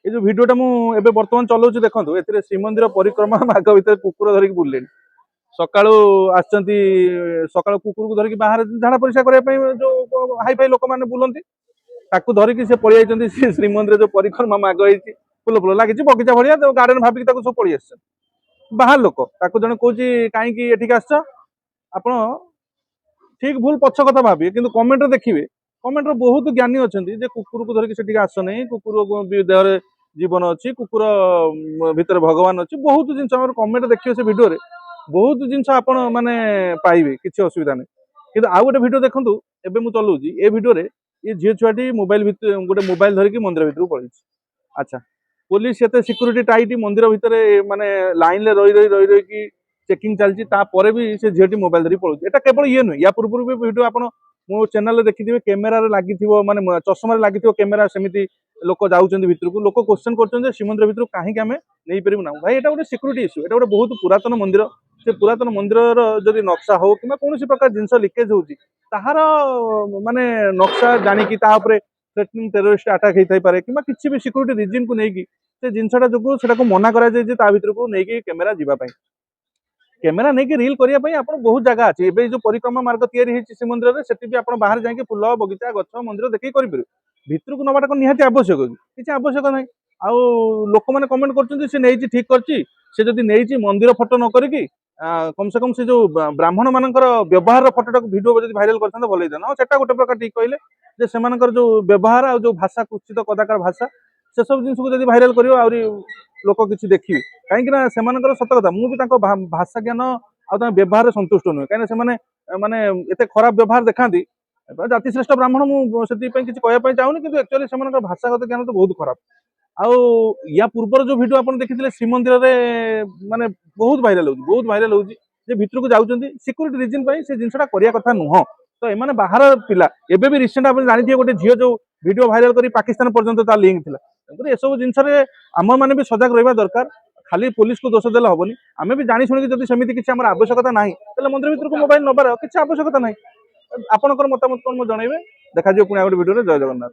ये जो भिडियोटा मुझे बर्तमान चलाऊँ देखो ए श्रीमंदिर परिक्रमा मार्ग भितर कुकुर धरिक बुले सकाळू आसचंती सकाळू कुकुर को धरिक बाहर झाड़ा परिस्रा करने जो हाई फाई लोक मैंने बुलती ताकू धरिकी से पलि जाइछन्ती श्रीमंदिर जो परिक्रमा मार्ग होती फुल फुल लगी बगीचा भाया गार्डन भाविक सब पलि आस बाहर लोक ताकू जन कौन कहीं एठिक आस आप ठीक भूल पछ कथा भावे कि कमेंट देखिए कमेंट बहुत ज्ञानी अच्छा कुकुर को धरिक से आस नहीं कुकुर देह जीवन अच्छी कुकुर भितर भगवान अच्छी बहुत जिन कमेंट देखिए से भिडियो बहुत जिन आपण माने पाइबे किसी असुविधा नहीं कि आउ गोटे भिडियो देखूँ एवं मुझे चलाऊँगी ए भिडियो ये झील छुआटी मोबाइल गोटे मोबाइल धरिकी मंदिर भितर पड़े अच्छा पुलिस एत सिक्यूरीटी टाइट मंदिर भितर माने लाइन में रही रही रही रही कि चेकिंग चलती भी से झीलटी मोबाइल धरिक पड़े एटा केवल ये नुह या पूर्व भी भिडियो आप मो चैनल देखिए कैमेरा लगी माने चश्मा लगी कैमेरा सेमती लोक जाऊँच भितर को लोक क्वेश्चन कर श्रीमंदिर भितर कहीं आम नहीं पारू ना भाई एटा गोटे सिक्यूरीटी इश्यू एटा गोटे बहुत पुरातन मंदिर से पुरातन मंदिर जदि नक्शा हो कि कौन प्रकार जिनस लिकेज होती ताहार माने नक्शा जानिकी थ्रेटनिंग टेररिस्ट अटैक होता पारे कि किसी भी सिक्यूरीटी रिजन को लेकिन से जिनसा जो मना कर भर को लेकिन कैमेरा जावाई कैमेरा नहीं रील करने आप बहुत जगह अच्छी एवं जो परिक्रमा मार्ग या श्रीमंदिर में से आप बाहर जाकि फुल बगीचा गच मंदिर देखिए करेंगे भितर को नवाटा निहाती आवश्यक किसी आवश्यक ना आउ लोक मैंने कमेंट कर ठीक कर मंदिर फोटो न करी कम से कम से जो ब्राह्मण मानकर व्यवहार फोटोटा भिडियो जब भाइराल करते भल होता सेटा गोटे प्रकार ठीक कहले से जो व्यवहार आ जो भाषा कुत्सित कदाकार भाषा से सब जिन को भाइराल कर लोक किसी देखिए कहीं सत कथा मुझे भाषा ज्ञान आ व्यवहार संतुष्ट नुहे कहीं माने एत खराब व्यवहार देखा जाति श्रेष्ठ ब्राह्मण मुझे किसी कहना चाहूनी कि एक्चुअली से भाषागत ज्ञान तो बहुत खराब आउ या पूर्वर जो भिडियो आप देखिए श्रीमंदिर में माने बहुत भाइराल हो भितर को जाऊँच सिक्यूरीटी रिजन से जिनसा करने कथा नुह तो एम बाहर पिला एवं भी रिसेंट आप जानते गोटे झील जो भिडियो भाइराल कर पाकिस्तान पर्यटन लिंक थी ये सब जिनस आम मैंने भी सजग रहा दरकार खाली पुलिस को दोष देले हेनी आम भी जानी शुणी जब सेमती किसी आम आवश्यकता ना मंदिर भर को मोबाइल नबार किसी आवश्यकता ना आपंकर मतामत कौन मुझे जनइबे देखा पुणी गोटे भिडियो जय जगन्नाथ।